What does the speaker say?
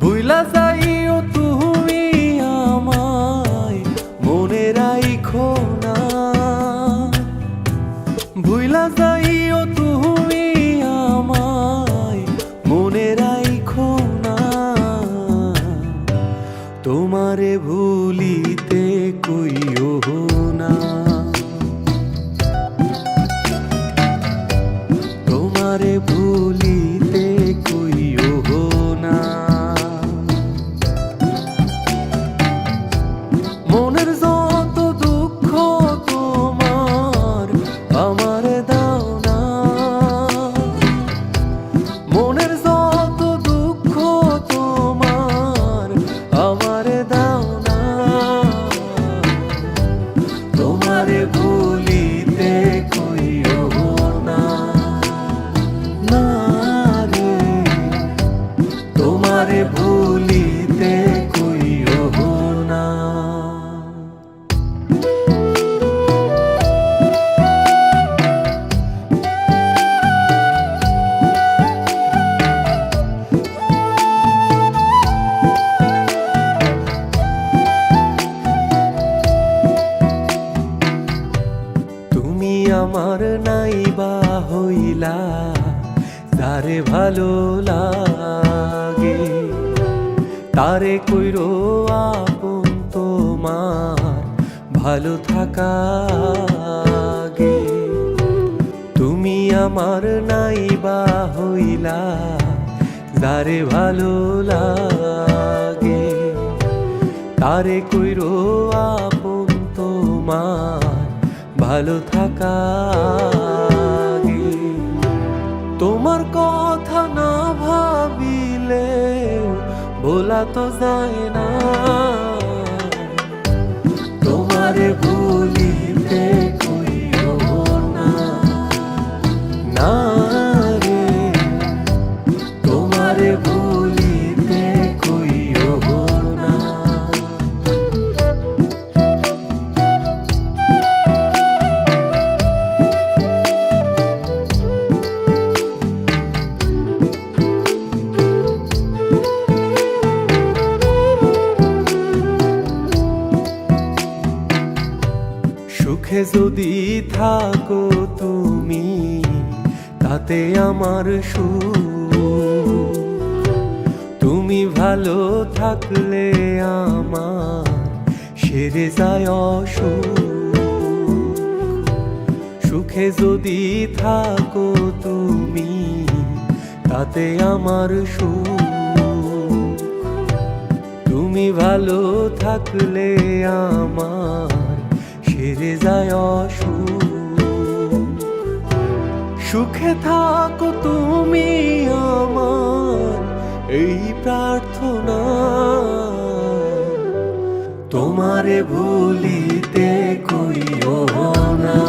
ভুইলা যাইও তুমি আমায় মনে রাইখো না, ভুইলা যাইও তুমি আমায় মনে রাইখো না। তোমারে ভুলিতে কইও না, তোমারে ভুলিতে কইও না। মনের যত দুঃখ তোমার আমারে দাও না, মনের যত দুঃখ তোমার আমারে দাও না। তোমারে ভুলিতে কইও না, না রে, তোমারে ভুলিতে কইও না। তুমি আমার নাইবা হইলা যারে ভালো লাগে, তারে কইরো আপন তোমার ভালো থাকা আগে। তুমি আমার নাইবা হইলা যারে ভালো লাগে, তারে কইরো আপন তোমার ভালো থাকা আগে। তোমার কথা না ভাবিলে ভোলা তো যায় না, তোমারে ভুলিতে কইও না, না রে, তোমারে ভুলিতে কইও না। সুখে যদি থাকো তুমি তাতে আমার সুখ, তুমি ভালো থাকলে আমার সেরে যায় অসুখ। সুখে যদি থাকো তুমি তাতে আমার সুখ, তুমি ভালো থাকলে আমার সেরে যায় অসুখ। সুখে থাকো তুমি আমার এই প্রার্থনা, তোমারে ভুলিতে কইও না।